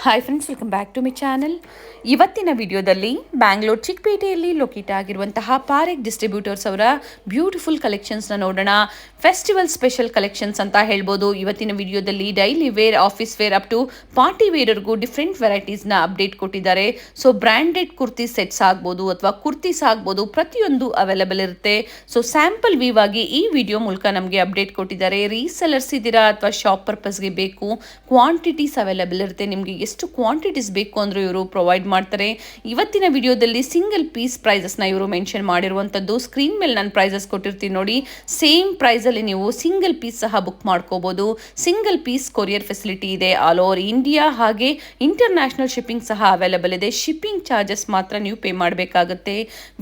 Hi friends, welcome back to my channel. ಇವತ್ತಿನ ವಿಡಿಯೋದಲ್ಲಿ Bangalore ಚಿಕ್ಕಪೇಟೆಯಲ್ಲಿ locate ಆಗಿರುವಂತಹ ಪಾರೆಕ್ ಡಿಸ್ಟ್ರಿಬ್ಯೂಟರ್ಸ್ ಅವರ ಬ್ಯೂಟಿಫುಲ್ ಕಲೆಕ್ಷನ್ಸ್ನ ನೋಡೋಣ. ಫೆಸ್ಟಿವಲ್ ಸ್ಪೆಷಲ್ ಕಲೆಕ್ಷನ್ಸ್ ಅಂತ ಹೇಳ್ಬೋದು. ಇವತ್ತಿನ ವಿಡಿಯೋದಲ್ಲಿ daily wear, office wear up to party ವೇರ್ವರೆಗೂ ಡಿಫ್ರೆಂಟ್ ವೆರೈಟೀಸ್ನ ಅಪ್ಡೇಟ್ ಕೊಟ್ಟಿದ್ದಾರೆ. ಸೊ ಬ್ರ್ಯಾಂಡೆಡ್ ಕುರ್ತಿ ಸೆಟ್ಸ್ ಆಗ್ಬೋದು ಅಥವಾ ಕುರ್ತೀಸ್ ಆಗ್ಬೋದು, ಪ್ರತಿಯೊಂದು ಅವೈಲೇಬಲ್ ಇರುತ್ತೆ. ಸೊ ಸ್ಯಾಂಪಲ್ ವ್ಯೂ ಆಗಿ ಈ ವಿಡಿಯೋ ಮೂಲಕ ನಮಗೆ ಅಪ್ಡೇಟ್ ಕೊಟ್ಟಿದ್ದಾರೆ. ರೀಸೆಲರ್ಸ್ ಇದ್ದೀರಾ ಅಥವಾ ಶಾಪ್ ಪರ್ಪಸ್ಗೆ ಬೇಕು, ಕ್ವಾಂಟಿಟೀಸ್ ಅವೈಲೇಬಲ್ ಇರುತ್ತೆ. ನಿಮಗೆ ಎಷ್ಟು ಕ್ವಾಂಟಿಟೀಸ್ ಬೇಕು ಅಂದ್ರೂ ಇವರು ಪ್ರೊವೈಡ್ ಮಾಡ್ತಾರೆ. ಇವತ್ತಿನ ವಿಡಿಯೋದಲ್ಲಿ ಸಿಂಗಲ್ ಪೀಸ್ ಪ್ರೈಸಸ್ನ ಇವರು ಮೆನ್ಷನ್ ಮಾಡಿರುವಂಥದ್ದು. ಸ್ಕ್ರೀನ್ ಮೇಲೆ ನಾನು ಪ್ರೈಸಸ್ ಕೊಟ್ಟಿರ್ತೀನಿ ನೋಡಿ. ಸೇಮ್ ಪ್ರೈಸಲ್ಲಿ ನೀವು ಸಿಂಗಲ್ ಪೀಸ್ ಸಹ ಬುಕ್ ಮಾಡ್ಕೋಬಹುದು. ಸಿಂಗಲ್ ಪೀಸ್ ಕೊರಿಯರ್ ಫೆಸಿಲಿಟಿ ಇದೆ ಆಲ್ ಓವರ್ ಇಂಡಿಯಾ. ಹಾಗೆ ಇಂಟರ್ನ್ಯಾಷನಲ್ ಶಿಪ್ಪಿಂಗ್ ಸಹ ಅವೈಲೇಬಲ್ ಇದೆ. ಶಿಪ್ಪಿಂಗ್ ಚಾರ್ಜಸ್ ಮಾತ್ರ ನೀವು ಪೇ ಮಾಡಬೇಕಾಗುತ್ತೆ.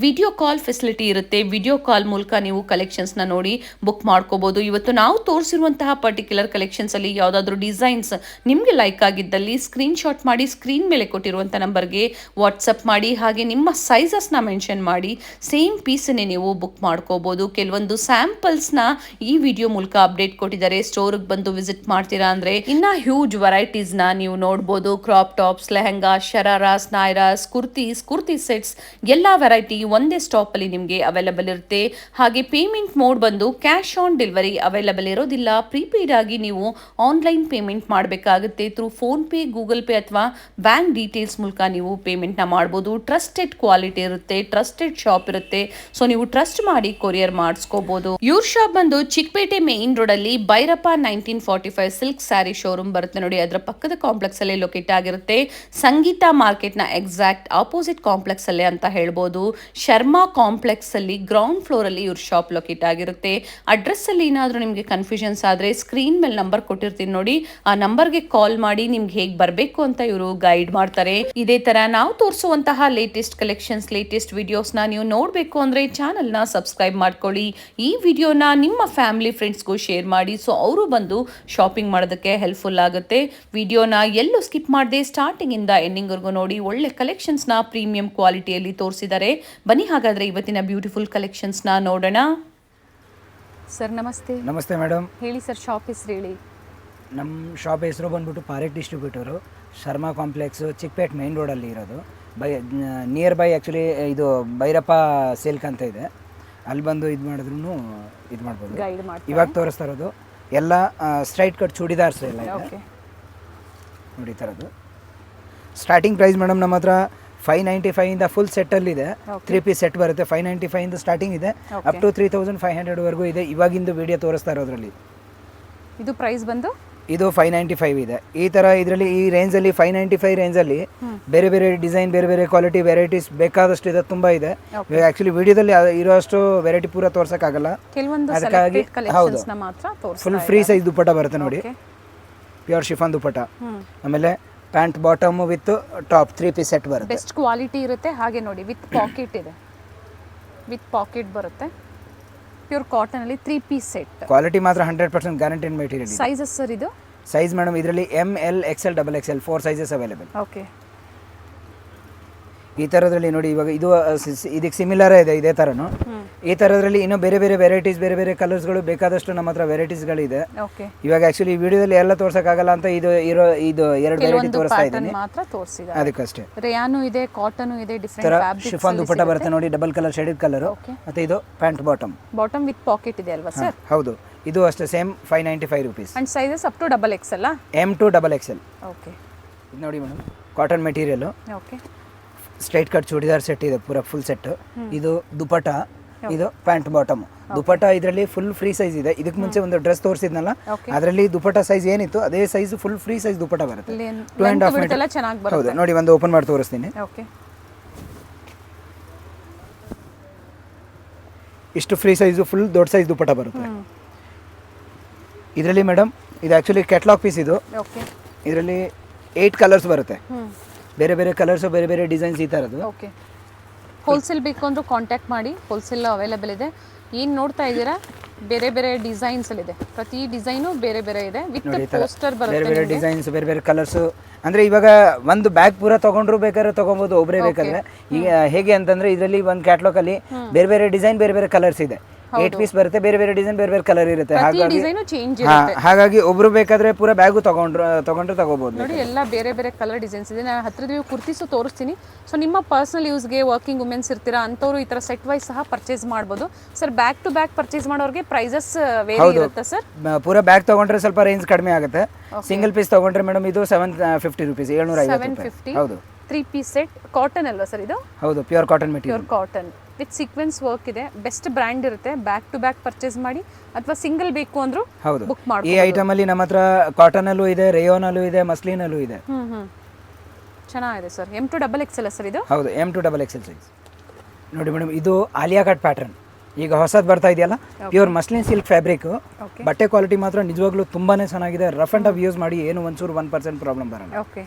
ವಿಡಿಯೋ ಕಾಲ್ ಫೆಸಿಲಿಟಿ ಇರುತ್ತೆ. ವಿಡಿಯೋ ಕಾಲ್ ಮೂಲಕ ನೀವು ಕಲೆಕ್ಷನ್ಸ್ನ ನೋಡಿ ಬುಕ್ ಮಾಡ್ಕೋಬಹುದು. ಇವತ್ತು ನಾವು ತೋರಿಸಿರುವಂತಹ ಪರ್ಟಿಕ್ಯುಲರ್ ಕಲೆಕ್ಷನ್ಸ್ ಅಲ್ಲಿ ಯಾವುದಾದ್ರೂ ಡಿಸೈನ್ಸ್ ನಿಮಗೆ ಲೈಕ್ ಆಗಿದ್ದಲ್ಲಿ ಸ್ಕ್ರೀನ್ ಶಾಟ್ ಮಾಡಿ ಸ್ಕ್ರೀನ್ ಮೇಲೆ ಕೊಟ್ಟಿರುವಂಥ ನಂಬರ್ಗೆ ವಾಟ್ಸಪ್ ಮಾಡಿ. ಹಾಗೆ ನಿಮ್ಮ ಸೈಜಸ್ನ ಮೆನ್ಷನ್ ಮಾಡಿ ಸೇಮ್ ಪೀಸನ್ನೇ ನೀವು ಬುಕ್ ಮಾಡ್ಕೋಬಹುದು. ಕೆಲವೊಂದು ಸ್ಯಾಂಪಲ್ಸ್ನ ಈ ವಿಡಿಯೋ ಮೂಲಕ ಅಪ್ಡೇಟ್ ಕೊಟ್ಟಿದ್ದಾರೆ. ಸ್ಟೋರ್ಗೆ ಬಂದು ವಿಸಿಟ್ ಮಾಡ್ತೀರಾ ಅಂದರೆ ಇನ್ನ ಹ್ಯೂಜ್ ವೆರೈಟೀಸ್ನ ನೀವು ನೋಡ್ಬೋದು. Crop tops, lehenga, ಶರಾರಾಸ್, ನಾಯ್ರಾಸ್, kurti sets ಎಲ್ಲ ವೆರೈಟಿ ಒಂದೇ ಸ್ಟಾಪಲ್ಲಿ ನಿಮಗೆ ಅವೈಲೇಬಲ್ ಇರುತ್ತೆ. ಹಾಗೆ ಪೇಮೆಂಟ್ ಮೋಡ್ ಬಂದು ಕ್ಯಾಶ್ ಆನ್ ಡೆಲಿವರಿ ಅವೈಲೇಬಲ್ ಇರೋದಿಲ್ಲ. ಪ್ರೀಪೇಯ್ಡ್ ಆಗಿ ನೀವು ಆನ್ಲೈನ್ ಪೇಮೆಂಟ್ ಮಾಡಬೇಕಾಗುತ್ತೆ. Through phone pay, Google pay ಅಥವಾ ಬ್ಯಾಂಕ್ ಡೀಟೇಲ್ಸ್ ಮೂಲಕ ನೀವು ಪೇಮೆಂಟ್ನ ಮಾಡ್ಬೋದು. ಟ್ರಸ್ಟೆಡ್ ಕ್ವಾಲಿಟಿ ಇರುತ್ತೆ, ಟ್ರಸ್ಟೆಡ್ ಶಾಪ್ ಇರುತ್ತೆ. ಸೊ ನೀವು ಟ್ರಸ್ಟ್ ಮಾಡಿ ಕೊರಿಯರ್ ಮಾಡಿಸ್ಕೋಬಹುದು. ಇವ್ರ ಶಾಪ್ ಬಂದು ಚಿಕ್ಕಪೇಟೆ ಮೇನ್ ರೋಡ್ ಅಲ್ಲಿ ಭೈರಪ್ಪ 1945 ಸಿಲ್ಕ್ ಸ್ಯಾರಿ ಶೋರೂಮ್ ಬರುತ್ತೆ ನೋಡಿ. ಅದರ ಪಕ್ಕದ ಕಾಂಪ್ಲೆಕ್ಸ್ ಅಲ್ಲಿ ಲೊಕೇಟ್ ಆಗಿರುತ್ತೆ. ಸಂಗೀತ ಮಾರ್ಕೆಟ್ ನ ಎಕ್ಸಾಕ್ಟ್ ಆಪೋಸಿಟ್ ಕಾಂಪ್ಲೆಕ್ಸ್ ಅಲ್ಲೇ ಅಂತ ಹೇಳ್ಬೋದು. ಶರ್ಮಾ ಕಾಂಪ್ಲೆಕ್ಸ್ ಅಲ್ಲಿ ಗ್ರೌಂಡ್ ಫ್ಲೋರ್ ಅಲ್ಲಿ ಇವ್ರ ಶಾಪ್ ಲೊಕೇಟ್ ಆಗಿರುತ್ತೆ. ಅಡ್ರೆಸ್ ಅಲ್ಲಿ ಏನಾದರೂ ನಿಮಗೆ ಕನ್ಫ್ಯೂಷನ್ಸ್ ಆದ್ರೆ ಸ್ಕ್ರೀನ್ ಮೇಲೆ ನಂಬರ್ ಕೊಟ್ಟಿರ್ತೀನಿ ನೋಡಿ, ಆ ನಂಬರ್ಗೆ ಕಾಲ್ ಮಾಡಿ ನಿಮ್ಗೆ ಹೇಗೆ ಬರಬೇಕು ಅಂತ ಇವರು ಗೈಡ್ ಮಾಡ್ತಾರೆ. ಇದೇ ತರ ನಾವು ತೋರಿಸುವಂತಹ ಲೇಟೆಸ್ಟ್ ಕಲೆಕ್ಷನ್ಸ್, ಲೇಟೆಸ್ಟ್ ವಿಡಿಯೋಸ್ನ ನೀವು ನೋಡಬೇಕು ಅಂದ್ರೆ ಚಾನಲ್ನ ಸಬ್ಸ್ಕ್ರೈಬ್ ಮಾಡ್ಕೊಳ್ಳಿ. ಈ ವಿಡಿಯೋನ ನಿಮ್ಮ ಫ್ಯಾಮಿಲಿ ಫ್ರೆಂಡ್ಸ್ಗೂ ಶೇರ್ ಮಾಡಿ. ಸೊ ಅವರು ಬಂದು ಶಾಪಿಂಗ್ ಮಾಡೋದಕ್ಕೆ ಹೆಲ್ಪ್ಫುಲ್ ಆಗುತ್ತೆ. ವಿಡಿಯೋನ ಎಲ್ಲೂ ಸ್ಕಿಪ್ ಮಾಡದೆ ಸ್ಟಾರ್ಟಿಂಗ್ ಇಂದ ಎಂಡಿಂಗ್ ವರ್ಗೂ ನೋಡಿ. ಒಳ್ಳೆ ಕಲೆಕ್ಷನ್ಸ್ನ ಪ್ರೀಮಿಯಂ ಕ್ವಾಲಿಟಿಯಲ್ಲಿ ತೋರಿಸಿದ್ದಾರೆ. ಬನ್ನಿ ಹಾಗಾದ್ರೆ ಇವತ್ತಿನ ಬ್ಯೂಟಿಫುಲ್ ಕಲೆಕ್ಷನ್ಸ್ನ ನೋಡೋಣ. ಸರ್ ನಮಸ್ತೆ. ನಮಸ್ತೆ ಮೇಡಮ್. ಹೇಳಿ ಸರ್, ಶಾಪ್ ಹೆಸರು ಹೇಳಿ. ನಮ್ಮ ಶಾಪ್ ಹೆಸರು ಬಂದ್ಬಿಟ್ಟು Parekh distributor, Sharma complex, Chickpet main ರೋಡಲ್ಲಿ ಇರೋದು. ನಿಯರ್ ಬೈ ಆ್ಯಕ್ಚುಲಿ ಇದು ಭೈರಪ್ಪ ಸಿಲ್ಕ್ ಅಂತ ಇದೆ, ಅಲ್ಲಿ ಬಂದು ಇದು ಮಾಡಿದ್ರು ಇದು ಮಾಡ್ಬೋದು. ಇವಾಗ ತೋರಿಸ್ತಾ ಇರೋದು ಎಲ್ಲ ಸ್ಟ್ರೈಟ್ ಕಟ್ ಚೂಡಿದಾರ್ಸ್ ಎಲ್ಲ ಇದೆ ನೋಡಿ. ಈ ಥರದ್ದು ಸ್ಟಾರ್ಟಿಂಗ್ ಪ್ರೈಸ್ ಮೇಡಮ್ ನಮ್ಮ ಹತ್ರ 595 ಇಂದ ಫುಲ್ ಸೆಟ್ಟಲ್ಲಿದೆ. 3 ಪೀಸ್ ಸೆಟ್ ಬರುತ್ತೆ. 595 ಇಂದ ಸ್ಟಾರ್ಟಿಂಗ್ ಇದೆ, ಅಪ್ ಟು 3500ವರೆಗೂ ಇದೆ. ಇವಾಗಿಂದು ವಿಡಿಯೋ ತೋರಿಸ್ತಾ ಇರೋದ್ರಲ್ಲಿ ಇದು ಪ್ರೈಸ್ ಬಂದು ಇದು 595 ಇದೆ. ಈ ಥರ ಇದರಲ್ಲಿ ಈ ರೇಂಜಲ್ಲಿ 595 ರೇಂಜಲ್ಲಿ ಬೇರೆ ಬೇರೆ ಡಿಸೈನ್, ಬೇರೆ ಬೇರೆ ಕ್ವಾಲಿಟಿ ವೆರೈಟೀಸ್ ಬೇಕಾದಷ್ಟು ಇದೆ, ತುಂಬ ಇದೆ. ಆ್ಯಕ್ಚುಲಿ ವಿಡಿಯೋದಲ್ಲಿ ಇರೋಷ್ಟು ವೆರೈಟಿ ಪೂರ ತೋರ್ಸೋಕ್ಕಾಗಲ್ಲ, ಅದಕ್ಕಾಗಿ ಹೌದು ಫುಲ್ ಫ್ರೀ ಸೈಜ್ ದುಪ್ಪಟ್ಟ ಬರುತ್ತೆ ನೋಡಿ, ಪ್ಯೂರ್ ಶಿಫಾನ್ ದುಪ್ಪಟ್ಟ. ಆಮೇಲೆ pant bottom with top 3 piece set ಬರುತ್ತೆ. ಬೆಸ್ಟ್ ಕ್ವಾಲಿಟಿ ಇರುತ್ತೆ. ಹಾಗೆ ನೋಡಿ ವಿತ್ ಪಾಕೆಟ್ ಇದೆ, ವಿತ್ ಪಾಕೆಟ್ ಬರುತ್ತೆ. ಪ್ಯೂರ್ ಕಾಟನ್ ಅಲ್ಲಿ 3 ಪೀಸ್ ಸೆಟ್. ಕ್ವಾಲಿಟಿ ಮಾತ್ರ 100% ಗ್ಯಾರಂಟಿಡ್ ಮೆಟೀರಿಯಲ್. ಸೈಜಸ್ ಸರ್ ಇದು ಸೈಜ್ ಮೇಡಮ್ ಇದರಲ್ಲಿ M, L, XL, double XL 4 sizes available. Okay. ಈ ಥರದ್ರಲ್ಲಿ ನೋಡಿ, ಇವಾಗ ಇದು ಇದಕ್ಕೆ ಸಿಮಿಲರ್ ಇದೆ ಇದೇ ಥರನು. ಈ ಥರದ್ರಲ್ಲಿ ಇನ್ನೂ ಬೇರೆ ಬೇರೆ ವೆರೈಟೀಸ್, ಬೇರೆ ಬೇರೆ ಕಲರ್ಸ್ಗಳು ಬೇಕಾದಷ್ಟು ನಮ್ಮ ಹತ್ರ ವೆರೈಟೀಸ್ಗಳಿದೆ. ಇವಾಗ ಆ್ಯಕ್ಚುಲಿ ಈ ವಿಡಿಯೋದಲ್ಲಿ ಎಲ್ಲ ತೋರ್ಸೋಕ್ಕಾಗಲ್ಲ ಅಂತ ಇದು ಇದು 2 ವೆರೈಟಿ ತೋರಿಸ್ತಾ ಇದ್ದೀನಿ, ಅದಕ್ಕಷ್ಟೇ. ರೇಯಾನು ಇದೆ, ಕಾಟನ್ ಇದೆ, ಡಿಫರೆಂಟ್ ಫ್ಯಾಬ್ರಿಕ್ಸ್. ಶಿಫಾನ್ ದುಪ್ಪಟ್ಟ ಬರುತ್ತೆ ನೋಡಿ, ಡಬಲ್ ಕಲರ್ ಶೇಡೆಡ್ ಕಲರ್. ಮತ್ತೆ ಇದು ಪ್ಯಾಂಟ್ ಬಾಟಮ್ ವಿತ್ ಪಾಕೆಟ್ ಇದೆ ಅಲ್ವಾ ಸರ್? ಹೌದು, ಇದು ಅಷ್ಟೇ same 595 rupees. And sizes up to double XL, M to double XL. Okay. ಇದು ನೋಡಿ madam, cotton material. Okay. Straight cut churidar set ಇದೆ, ಪೂರ ಫುಲ್ ಸೆಟ್. ಇದು ದುಪಟ್ಟ, ಇದು ಪ್ಯಾಂಟ್ ಬಾಟಮ್. ದುಪಟ್ಟ ಇದರಲ್ಲಿ ಫುಲ್ ಫ್ರೀ ಸೈಜ್ ಇದೆ. ಇದಕ್ಕೆ ಮುಂಚೆ ಒಂದು ಡ್ರೆಸ್ ತೋರಿಸಿದ್ನಲ್ಲ, ಅದರಲ್ಲಿ ದುಪಟ್ಟ ಸೈಜ್ ಏನಿತ್ತು ಅದೇ size full free size dupatta ಬರುತ್ತೆ. 2.5 ಮೀಟರ್. ಹೌದು ನೋಡಿ, ಒಂದು ಓಪನ್ ಮಾಡಿ ತೋರಿಸ್ತೀನಿ. ಇಷ್ಟು ಫ್ರೀ ಸೈಜು ಫುಲ್ ದೊಡ್ಡ ಸೈಜ್ ದುಪಟ್ಟ ಬರುತ್ತೆ ಇದರಲ್ಲಿ ಮೇಡಮ್. ಇದು ಆ್ಯಕ್ಚುಲಿ ಕ್ಯಾಟ್ಲಾಗ್ ಪೀಸ್. ಇದು ಇದರಲ್ಲಿ 8 ಕಲರ್ಸ್ ಬರುತ್ತೆ, ಬೇರೆ ಬೇರೆ ಕಲರ್ಸ್, ಬೇರೆ ಬೇರೆ ಡಿಸೈನ್ಸ್, ಈ ಥರದ್ದು. ಓಕೆ. ಹೋಲ್ಸೇಲ್ ಬೇಕು ಅಂದ್ರೂ ಕಾಂಟ್ಯಾಕ್ಟ್ ಮಾಡಿ, ಹೋಲ್ಸೇಲ್ ಅವೈಲೇಬಲ್ ಇದೆ. ಏನು ನೋಡ್ತಾ ಇದ್ದೀರಾ, ಬೇರೆ ಬೇರೆ ಡಿಸೈನ್ಸ್ ಅಲ್ಲಿ ಇದೆ. ಪ್ರತಿ ಡಿಸೈನು ಬೇರೆ ಬೇರೆ ಇದೆ, ವಿತ್ ಪೋಸ್ಟರ್ ಬರುತ್ತೆ. ಬೇರೆ ಬೇರೆ ಡಿಸೈನ್ಸ್, ಬೇರೆ ಬೇರೆ ಕಲರ್ಸ್. ಅಂದರೆ ಇವಾಗ ಒಂದು ಬ್ಯಾಗ್ ಪೂರ ತೊಗೊಂಡ್ರು ಬೇಕಾದ್ರೆ ತೊಗೊಬೋದು, ಒಬ್ಬರೇ ಬೇಕಾದ್ರೆ. ಈಗ ಹೇಗೆ ಅಂತಂದರೆ ಇದರಲ್ಲಿ ಒಂದು ಕ್ಯಾಟ್ಲಾಗಲ್ಲಿ ಬೇರೆ ಬೇರೆ ಡಿಸೈನ್, ಬೇರೆ ಬೇರೆ ಕಲರ್ಸ್ ಇದೆ. 8 ಪೀಸ್ ಬರುತ್ತೆ, ಬೇರೆ ಬೇರೆ ಡಿಸೈನ್ ಬೇರೆ ಬೇರೆ ಕಲರ್ ಇರುತ್ತೆ. ಹಾಗಾಗಿ ಡಿಸೈನು ಚೇಂಜ್ ಹಾಗಾಗಿ ಒಬ್ರು ಬೇಕಾದ್ರೆ ಪೂರ ಬ್ಯಾಗು ತಗೊಂಡ್ರೆ ತಗೋಬಹುದು. ನೋಡಿ ಎಲ್ಲ ಬೇರೆ ಬೇರೆ ಕಲರ್ ಡಿಸೈನ್ಸ್ ಇದೆ. ನಾನು ಹತ್ತಿರದ ಕುರ್ತೀಸು ತೋರಿಸ್ತೀನಿ. ಸೊ ನಿಮ್ಮ ಪರ್ಸನಲ್ ಯೂಸ್ಗೆ ವರ್ಕಿಂಗ್ ವುಮೆನ್ಸ್ ಇರ್ತೀರಾ ಅಂಥವ್ರು ಈ ಥರ ಸೆಟ್ ವೈಸ್ ಸಹ ಪರ್ಚೇಸ್ ಮಾಡ್ಬೋದು ಸರ್. ಬ್ಯಾಕ್ ಟು ಬ್ಯಾಕ್ ಪರ್ಚೇಸ್ ಮಾಡೋರಿಗೆ ಪ್ರೈಸಸ್ ವೇರಿ ಇರುತ್ತೆ ಸರ್. ಪೂರ ಬ್ಯಾಗ್ ತಗೊಂಡ್ರೆ ಸ್ವಲ್ಪ ರೇಂಜ್ ಕಡಿಮೆ ಆಗುತ್ತೆ. ಸಿಂಗಲ್ ಪೀಸ್ ತಗೊಂಡ್ರೆ ಮೇಡಮ್ ಇದು 750 ರೂಪೀಸ್, 750. ಹೌದು, 3 ಪೀಸ್ ಸೆಟ್. ಕಾಟನ್ ಅಲ್ವಾ ಸರ್ ಇದು? ಹೌದು, pure cotton material. Pure cotton with sequence work ಇದೆ. ಬೆಸ್ಟ್ ಬ್ರ್ಯಾಂಡ್ ಇರುತ್ತೆ. ಬ್ಯಾಕ್ ಟು ಬ್ಯಾಕ್ ಪರ್ಚೇಸ್ ಮಾಡಿ ಅಥವಾ ಸಿಂಗಲ್ ಬೇಕು ಅಂದ್ರೂ ಹೌದು ಬುಕ್ ಮಾಡಿ. ಈ ಐಟಮ್ ಅಲ್ಲಿ ನಮ್ಮ ಹತ್ರ ಕಾಟನ್ ಅಲ್ಲೂ ಇದೆ, ರೇಯೋನ್ ಅಲ್ಲೂ ಇದೆ, ಮಸ್ಲಿನ್ ಅಲ್ಲೂ ಇದೆ. ಚೆನ್ನಾಗಿದೆ ಸರ್. M2XXL ಸರ್ ಇದು? ಹೌದು, M2XXL ಸೈಜ್. ನೋಡಿ ಮೇಡಮ್, ಇದು ಆಲಿಯಾ ಕಟ್ ಪ್ಯಾಟರ್ನ್ ಈಗ ಹೊಸದು ಬರ್ತಾ ಇದೆಯಲ್ಲ, ಪ್ಯೂರ್ ಮಸ್ಲಿನ್ ಸಿಲ್ಕ್ ಫ್ಯಾಬ್ರಿಕ್. ಬಟ್ಟೆ ಕ್ವಾಲಿಟಿ ಮಾತ್ರ ನಿಜವಾಗ್ಲೂ ತುಂಬಾನೇ ಚೆನ್ನಾಗಿದೆ. ರಫ್ ಅಂಡ್ ಟಫ್ ಯೂಸ್ ಮಾಡಿ ಏನು ಒಂಚೂರು 1% ಪ್ರಾಬ್ಲಮ್ ಬರಲ್ಲ. Okay,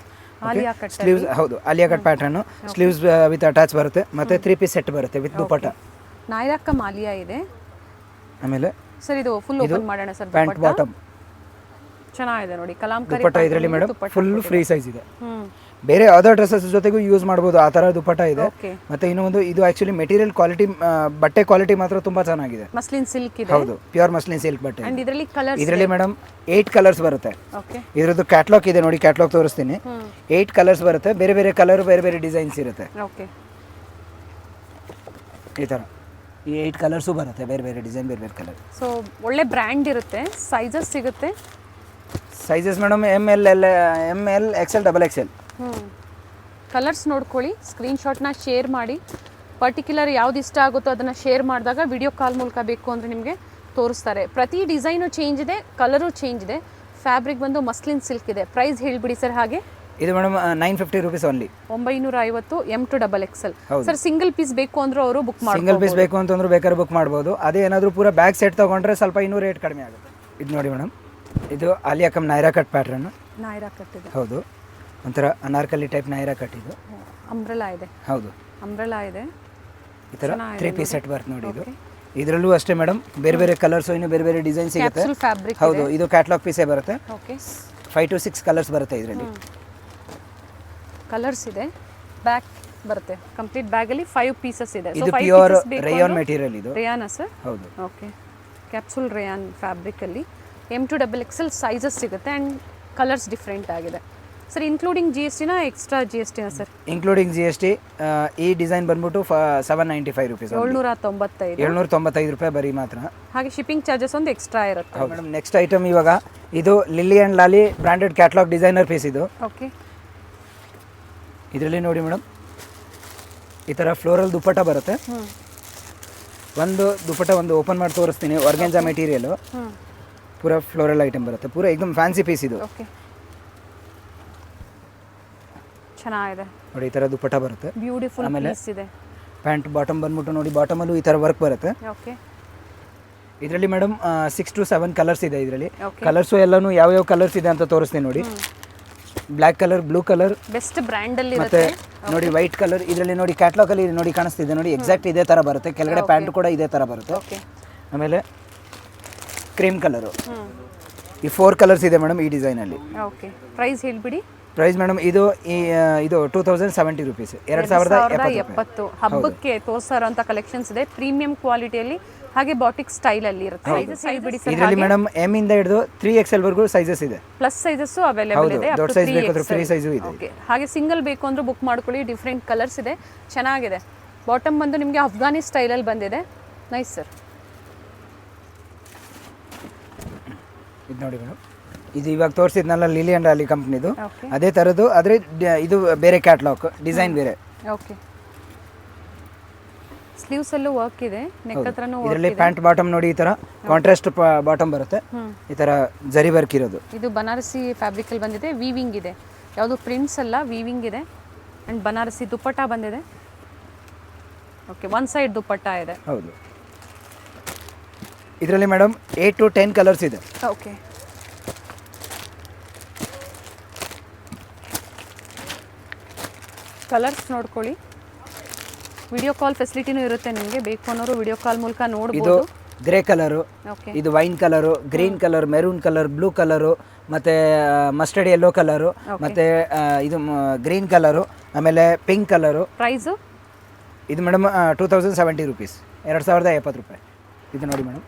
Alia cut sleeves. ಹೌದು, Alia cut pattern. Sleeves with attach ಬರುತ್ತೆ, ಮತ್ತೆ 3 ಪೀಸ್ ಸೆಟ್ ಬರುತ್ತೆ ವಿತ್ ದುಪಟ್ಟ. ನಾಯ್ರಾ ಕಮ್ ಆಲಿಯಾ ಇದೆ. ಆಮೇಲೆ ಸರ್ ಇದು ಫುಲ್ ಓಪನ್ ಮಾಡೋಣ ಸರ್. ಪ್ಯಾಂಟ್ ಬಾಟಮ್ ಚೆನ್ನಾಗಿದೆ ನೋಡಿ, ಕಲಾಂಕರಿ ದುಪಟ್ಟ ಇದರಲ್ಲಿ ಮೇಡಮ್ ಫುಲ್ ಫ್ರೀ ಸೈಜ್ ಇದೆ. ಬೇರೆ ಅದರ್ ಡ್ರೆಸ್ಸಸ್ ಜೊತೆಗೂ ಯೂಸ್ ಮಾಡಬಹುದು, ಆ ತರ ದುಪಟ್ಟ ಇದೆ. ಮತ್ತೆ ಇನ್ನೂ ಒಂದು, ಇದು ಆಕ್ಚುಲಿ ಮೆಟೀರಿಯಲ್ ಕ್ವಾಲಿಟಿ, ಬಟ್ಟೆ ಕ್ವಾಲಿಟಿ ಮಾತ್ರ ತುಂಬಾ ಚೆನ್ನಾಗಿದೆ. ಮಸ್ಲಿನ್ ಸಿಲ್ಕ್ ಇದೆ. ಹೌದು, ಪ್ಯೂರ್ ಮಸ್ಲಿನ್ ಸಿಲ್ಕ್ ಬಟ್ಟೆ. ಅಂಡ್ ಇದರಲ್ಲಿ ಕಲರ್ಸ್, ಇದರಲ್ಲಿ ಮೇಡಮ್ 8 ಕಲರ್ಸ್ ಬರುತ್ತೆ. ಓಕೆ, ಇದರದ್ದು ಕ್ಯಾಟ್ಲಾಗ್ ಇದೆ ನೋಡಿ, ಕ್ಯಾಟ್ಲಾಗ್ ತೋರಿಸ್ತೀನಿ. 8 ಕಲರ್ಸ್ ಬರುತ್ತೆ, ಬೇರೆ ಬೇರೆ ಕಲರ್, ಬೇರೆ ಬೇರೆ ಡಿಸೈನ್ಸ್ ಇರುತ್ತೆ. ಓಕೆ, ಈ ತರ ಈ 8 ಕಲರ್ಸು ಬರುತ್ತೆ, ಬೇರೆ ಬೇರೆ ಡಿಸೈನ್, ಬೇರೆ ಬೇರೆ ಕಲರ್. ಸೊ ಒಳ್ಳೆ ಬ್ರ್ಯಾಂಡ್ ಇರುತ್ತೆ. ಸೈಜಸ್ ಸಿಗುತ್ತೆ. Sizes madam ML, XL, XXL. Colours ನೋಡ್ಕೊಳ್ಳಿ, ಸ್ಕ್ರೀನ್ಶಾಟ್ನ ಶೇರ್ ಮಾಡಿ. ಪರ್ಟಿಕ್ಯುಲರ್ ಯಾವ್ದು ಇಷ್ಟ ಆಗುತ್ತೋ ಅದನ್ನು ಶೇರ್ ಮಾಡಿದಾಗ ವಿಡಿಯೋ ಕಾಲ್ ಮೂಲಕ ಬೇಕು ಅಂದರೆ ನಿಮಗೆ ತೋರಿಸ್ತಾರೆ. ಪ್ರತಿ ಡಿಸೈನು ಚೇಂಜ್ ಇದೆ, ಕಲರು ಚೇಂಜ್ ಇದೆ. ಫ್ಯಾಬ್ರಿಕ್ ಬಂದು ಮಸ್ಲಿನ್ ಸಿಲ್ಕ್ ಇದೆ. ಪ್ರೈಸ್ ಹೇಳಿಬಿಡಿ ಸರ್. ಹಾಗೆ ಇದು madam 950 rupees only. 950 M2XXL. Sir single piece ಬೇಕು ಅಂದ್ರೂ ಅವರು ಬುಕ್ ಮಾಡಿ. ಸಿಂಗಲ್ ಪೀಸ್ ಬೇಕು ಅಂತಂದ್ರೂ ಬೇಕಾದ್ರೆ ಬುಕ್ ಮಾಡ್ಬೋದು. ಅದೇ ಏನಾದರೂ ಪೂರ ಬ್ಯಾಗ್ ಸೆಟ್ ತಗೊಂಡ್ರೆ ಸ್ವಲ್ಪ ಇನ್ನೂ ರೇಟ್ ಕಡಿಮೆ ಆಗುತ್ತೆ. ಇದು ನೋಡಿ ಮೇಡಮ್, ಇದು Alia cum Naira cut pattern. Naira cut ಇದೆ. ಹೌದು, ಒಂಥರ ಅನಾರ್ಕಲಿ ಟೈಪ್ ನೈರಾ ಕಟ್ ಇದು. ಅಂಬ್ರೆಲಾ ಇದೆ. ಹೌದು, ಅಂಬ್ರೆಲಾ ಇದೆ. ಈ ಥರ 3 ಪೀಸ್ ಸೆಟ್ ಬರುತ್ತೆ ನೋಡಿ ಇದು. ಇದರಲ್ಲೂ ಅಷ್ಟೇ ಮೇಡಮ್, ಬೇರೆ ಬೇರೆ ಕಲರ್ಸ್, ಇನ್ನು ಬೇರೆ ಬೇರೆ ಡಿಸೈನ್ ಸಿಗುತ್ತೆ. Capsule fabric. ಹೌದು, ಇದು ಕ್ಯಾಟ್ಲಾಗ್ ಪೀಸೇ ಬರುತ್ತೆ. ಓಕೆ, 5 to 6 ಕಲರ್ಸ್ ಬರುತ್ತೆ ಇದರಲ್ಲಿ. ಕಲರ್ಸ್ ಇದೆ. ಬ್ಯಾಗ್ ಬರುತ್ತೆ, ಕಂಪ್ಲೀಟ್ ಬ್ಯಾಗಲ್ಲಿ 5 ಪೀಸಸ್ ಇದೆ. ಇದು ಪ್ಯೂರ್ ರೇಯಾನ್ ಮೆಟೀರಿಯಲ್. ಇದು ರೇಯಾನಾ ಸರ್? ಹೌದು. ಓಕೆ, ಕ್ಯಾಪ್ಸೂಲ್ ರೇಯಾನ್ ಫ್ಯಾಬ್ರಿಕಲ್ಲಿ M2XXL ಸೈಜಸ್ ಸಿಗುತ್ತೆ. ಆ್ಯಂಡ್ ಕಲರ್ಸ್ ಡಿಫ್ರೆಂಟ್ ಆಗಿದೆ ಸರ್. ಇನ್ಕ್ಲೂಡಿಂಗ್ GSTನ ಎಕ್ಸ್ಟ್ರಾ GSTನ ಸರ್? Including GST. ಈ ಡಿಸೈನ್ ಬಂದ್ಬಿಟ್ಟು 795 ರೂಪೀಸ್. 795 ರೂಪಾಯಿ ಬರೀ ಮಾತ್ರ. ಹಾಗೆ ಶಿಪ್ಪಿಂಗ್ ಚಾರ್ಜಸ್ ಒಂದು ಎಕ್ಸ್ಟ್ರಾ ಇರುತ್ತೆ. ಹೌದು ಮೇಡಮ್. ನೆಕ್ಸ್ಟ್ ಐಟಮ್ ಇವಾಗ ಇದು ಲಿಲ್ಲಿ ಆ್ಯಂಡ್ ಲಾಲಿ ಬ್ರಾಂಡೆಡ್ ಕ್ಯಾಟ್ಲಾಗ್ ಡಿಸೈನರ್ ಪೀಸ್ ಇದು. ಓಕೆ, ಇದರಲ್ಲಿ ನೋಡಿ ಮೇಡಮ್, ಈ ಥರ ಫ್ಲೋರಲ್ ದುಪ್ಪಟ್ಟ ಬರುತ್ತೆ. ಒಂದು ದುಪ್ಪಟ್ಟ ಒಂದು ಓಪನ್ ಮಾಡಿ ತೋರಿಸ್ತೀನಿ. ಆರ್ಗೆನ್ಜಾ ಮೆಟೀರಿಯಲ್, ಪೂರ ಫ್ಲೋರಲ್ ಐಟಮ್ ಬರುತ್ತೆ. ಪೂರ ಏಕದಮ್ ಫ್ಯಾನ್ಸಿ ಪೀಸ್ ಇದು. ಓಕೆ, ಚೆನ್ನಾಗಿದೆ ನೋಡಿ. ಈ ಥರ ದುಪ್ಪಟ್ಟ ಬರುತ್ತೆ, ಬ್ಯೂಟಿಫುಲ್ ಪೀಸ್ ಇದೆ. ಪ್ಯಾಂಟ್ ಬಾಟಮ್ ಬಂದ್ಬಿಟ್ಟು ನೋಡಿ, ಬಾಟಮಲ್ಲೂ ಈ ಥರ ವರ್ಕ್ ಬರುತ್ತೆ. ಓಕೆ, ಇದರಲ್ಲಿ ಮೇಡಮ್ 6 to 7 ಕಲರ್ಸ್ ಇದೆ. ಇದರಲ್ಲಿ ಕಲರ್ಸು ಎಲ್ಲನೂ ಯಾವ್ಯಾವ ಕಲರ್ಸ್ ಇದೆ ಅಂತ ತೋರಿಸ್ತೀನಿ ನೋಡಿ. Black colour, blue colour, best brand ಅಲ್ಲಿ ಮತ್ತೆ ನೋಡಿ ವೈಟ್ ಕಲರ್. ಇದರಲ್ಲಿ ನೋಡಿ ಕ್ಯಾಟ್ಲಾಗ್ ಅಲ್ಲಿ ನೋಡಿ ಕಾಣಿಸ್ತಿದೆ ನೋಡಿ, ಎಕ್ಸಾಕ್ಟ್ ಇದೇ ತರ ಬರುತ್ತೆ. ಕೆಳಗಡೆ ಪ್ಯಾಂಟ್ ಕೂಡ ಇದೇ ತರ ಬರುತ್ತೆ. ಆಮೇಲೆ ಕ್ರೀಮ್ ಕಲರು. ಈ 4 ಕಲರ್ಸ್ ಇದೆ ಮೇಡಮ್ ಈ ಡಿಸೈನ್ ಅಲ್ಲಿ. ಓಕೆ, ಪ್ರೈಸ್ ಹೇಳ್ಬಿಡಿ. ಪ್ರೈಸ್ ಮೇಡಮ್ ಇದು 2070 ರೂಪೀಸ್, 2070. ಹಬ್ಬಕ್ಕೆ ತೋರಿಸೋಂಥ ಕಲೆಕ್ಷನ್ಸ್ ಇದೆ. ಪ್ರೀಮಿಯಂ ಕ್ವಾಲಿಟಿಯಲ್ಲಿ ಹಾಗೆ ಬಾಟಿಕ್ ಸ್ಟೈಲ್ ಅಲ್ಲಿ ಇರುತ್ತೆ. ಇದರಲ್ಲಿ ಮೇಡಮ್ M ಇಂದ ಹಿಡಿದು 3XL ವರೆಗೂ ಸೈಜಸ್ ಇದೆ. ಪ್ಲಸ್ ಸೈಜಸ್ ಅವೈಲೇಬಲ್ ಇದೆ. ದೊಡ್ಡ ಸೈಜ್ ಬೇಕಾದ್ರೆ ಫ್ರೀ ಸೈಜು ಇದೆ. ಓಕೆ, ಹಾಗೆ ಸಿಂಗಲ್ ಬೇಕು ಅಂದ್ರೆ ಬುಕ್ ಮಾಡ್ಕೊಳ್ಳಿ. ಡಿಫ್ರೆಂಟ್ ಕಲರ್ಸ್ ಇದೆ, ಚೆನ್ನಾಗಿದೆ. ಬಾಟಮ್ ಬಂದು ನಿಮಗೆ ಅಫ್ಘಾನಿ ಸ್ಟೈಲಲ್ಲಿ ಬಂದಿದೆ. Nice sir. ಇದು ನೋಡಿ ಮೇಡಮ್, ಇದು ಇವಾಗ ತೋರಿಸಿದ್ನಲ್ಲ ಲಿಲಿ ಆ್ಯಂಡ್ ಲಾಲಿ ಕಂಪ್ನಿದು, ಅದೇ ಥರದ್ದು. ಆದರೆ ಇದು ಬೇರೆ ಕ್ಯಾಟ್ಲಾಗ್, ಡಿಸೈನ್ ಬೇರೆ. ಓಕೆ, ಸ್ಲೀವ್ಸ್ ಅಲ್ಲೂ ವರ್ಕ್ ಇದೆ, ನೆಕ್ ಹತ್ರನೂ ವರ್ಕ್ ಇದೆ. ಇದರಲ್ಲಿ ಪ್ಯಾಂಟ್ ಬಾಟಮ್ ನೋಡಿ, ಈ ತರ ಕಾಂಟ್ರಾಸ್ಟ್ ಬಾಟಮ್ ಬರುತ್ತೆ. ಈ ತರ ಜರಿ ವರ್ಕ್ ಇರೋದು. ಇದು ಬನಾರಸಿ ಫ್ಯಾಬ್ರಿಕ್ ಅಲ್ಲಿ ಬಂದಿದೆ. ವೀವಿಂಗ್ ಇದೆ, ಯಾವುದು ಪ್ರಿಂಟ್ಸ್ ಅಲ್ಲ, ವೀವಿಂಗ್ ಇದೆ. ಅಂಡ್ ಬನಾರಸಿ ದುಪ್ಪಟ್ಟ ಬಂದಿದೆ. ಓಕೆ, ಒನ್ ಸೈಡ್ ದುಪ್ಪಟ್ಟ ಇದೆ. ಹೌದು. ಇದರಲ್ಲಿ ಮೇಡಮ್ 8 to 10 ಕಲರ್ಸ್ ಇದೆ. ಓಕೆ, ಕಲರ್ಸ್ ನೋಡ್ಕೊಳ್ಳಿ. ವಿಡಿಯೋ ಕಾಲ್ ಫೆಸಿಲಿಟಿನೂ ಇರುತ್ತೆ ನಿಮಗೆ. ಬೇಕು ಅನ್ನೋರು ವಿಡಿಯೋ ಕಾಲ್ ಮೂಲಕ ನೋಡಬಹುದು. ಇದು ಗ್ರೇ ಕಲರು, ಇದು wine colour, green colour, maroon colour, blue colour, ಮತ್ತೆ ಮಸ್ಟರ್ಡ್ ಯೆಲ್ಲೋ ಕಲರು, ಮತ್ತೆ ಇದು ಗ್ರೀನ್ ಕಲರು, ಆಮೇಲೆ ಪಿಂಕ್ ಕಲರು. ಪ್ರೈಸು ಇದು ಮೇಡಮ್ 2070 ರೂಪೀಸ್, 2070 ರೂಪಾಯಿ. ಇದು ನೋಡಿ ಮೇಡಮ್,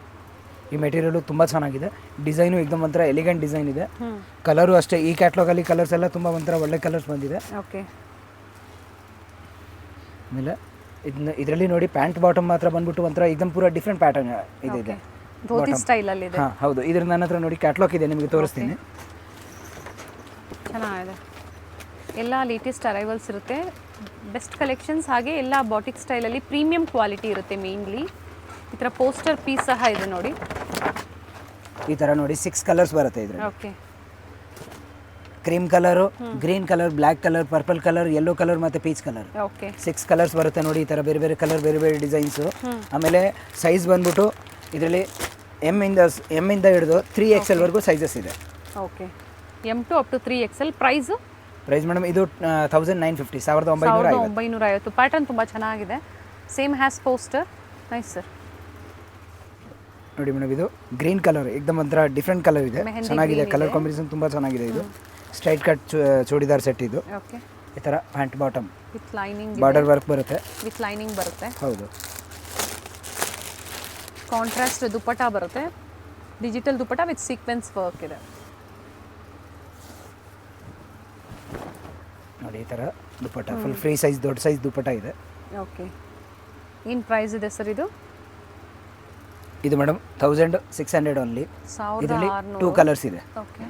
ಈ ಮೆಟೀರಿಯಲು ತುಂಬ ಚೆನ್ನಾಗಿದೆ, ಡಿಸೈನು ಏಕದಮ್ ಒಂಥರ ಎಲಿಗೆಂಟ್ ಡಿಸೈನ್ ಇದೆ. ಕಲರು ಅಷ್ಟೇ, ಈ ಕ್ಯಾಟ್ಲಾಗಲ್ಲಿ ಕಲರ್ಸ್ ಎಲ್ಲ ತುಂಬ ಒಂಥರ ಒಳ್ಳೆ ಕಲರ್ಸ್ ಬಂದಿದೆ. ಓಕೆ. ಆಮೇಲೆ ಇದರಲ್ಲಿ ನೋಡಿ ಪ್ಯಾಂಟ್ ಬಾಟಮ್ ಮಾತ್ರ ಬಂದ್ಬಿಟ್ಟು ಒಂಥರ ಏಕದಮ್ ಪೂರ ಡಿಫ್ರೆಂಟ್ ಪ್ಯಾಟರ್ನ್ ಇದೆ. ಧೋತಿ ಸ್ಟೈಲಲ್ಲಿ ಇದೆ. ಹಾಂ ಹೌದು, ಇದ್ರ ನನ್ನ ಹತ್ರ ನೋಡಿ ಕ್ಯಾಟ್ಲಾಗ್ ಇದೆ, ನಿಮಗೆ ತೋರಿಸ್ತೀನಿ. ಚೆನ್ನಾಗಿದೆ, ಎಲ್ಲ ಲೇಟೆಸ್ಟ್ ಅರೈವಲ್ಸ್ ಇರುತ್ತೆ, ಬೆಸ್ಟ್ ಕಲೆಕ್ಷನ್ಸ್, ಹಾಗೆ ಎಲ್ಲ ಬಾಟಿಕ್ ಸ್ಟೈಲಲ್ಲಿ ಪ್ರೀಮಿಯಂ ಕ್ವಾಲಿಟಿ ಇರುತ್ತೆ. ಮೇನ್ಲಿ ಈ ಥರ ಪೋಸ್ಟರ್ ಪೀಸ್ ಸಹ ಇದೆ ನೋಡಿ. ಈ ಥರ ನೋಡಿ 6 ಕಲರ್ಸ್ ಬರುತ್ತೆ ಇದ್ರಲ್ಲಿ. Okay. Cream colour, green colour, black colour, purple colour, yellow colour ಮತ್ತು ಪೀಚ್ ಕಲರ್. ಓಕೆ. 6 ಕಲರ್ಸ್ ಬರುತ್ತೆ ನೋಡಿ. ಈ ಥರ ಬೇರೆ ಬೇರೆ ಕಲರ್, ಬೇರೆ ಬೇರೆ ಡಿಸೈನ್ಸು. ಆಮೇಲೆ ಸೈಜ್ ಬಂದ್ಬಿಟ್ಟು ಇದರಲ್ಲಿ ಎಮ್ ಇಂದ ಹಿಡಿದು 3XL ವರೆಗೂ ಸೈಜಸ್ ಇದೆ. Okay. M to up to 3XL. Price madam ಇದು 1950, 1950. ಪ್ಯಾಟರ್ನ್ ತುಂಬ ಚೆನ್ನಾಗಿದೆ, same has poster. Nice sir. ನೋಡಿ ಮೇಡಮ್, ಇದು ಗ್ರೀನ್ ಕಲರ್, ಏಕದಮ್ ಒಂಥರ ಡಿಫ್ರೆಂಟ್ ಕಲರ್ ಇದೆ, ಚೆನ್ನಾಗಿದೆ. ಕಲರ್ ಕಾಂಬಿನೇಷನ್ ತುಂಬ ಚೆನ್ನಾಗಿದೆ. ಇದು ಸ್ಟ್ರೈಟ್ ಕಟ್ ಚೂಡಿದಾರ್ ಸೆಟ್ ಇದು. ಓಕೆ. ಈ ಥರ pant bottom with lining, border work ಬರುತ್ತೆ. ವಿತ್ ಲೈನಿಂಗ್ ಬರುತ್ತೆ. ಹೌದು. ಕಾಂಟ್ರಾಸ್ಟ್ ದುಪ್ಪಟ್ಟ ಬರುತ್ತೆ, digital dupatta with sequence work ಇದೆ. ನೋಡಿ ಈ ಥರ ದುಪ್ಪಟ್ಟ ಫುಲ್ ಫ್ರೀ ಸೈಜ್, ದೊಡ್ಡ ಸೈಜ್ ದುಪ್ಪಟ್ಟ ಇದೆ. ಓಕೆ. ಏನು ಪ್ರೈಸ್ ಇದೆ ಸರ್ ಇದು? ಇದು ಮೇಡಮ್ 1600 ಓನ್ಲಿ. ಇದರಲ್ಲಿ 2 ಕಲರ್ಸ್ ಇದೆ. ಓಕೆ.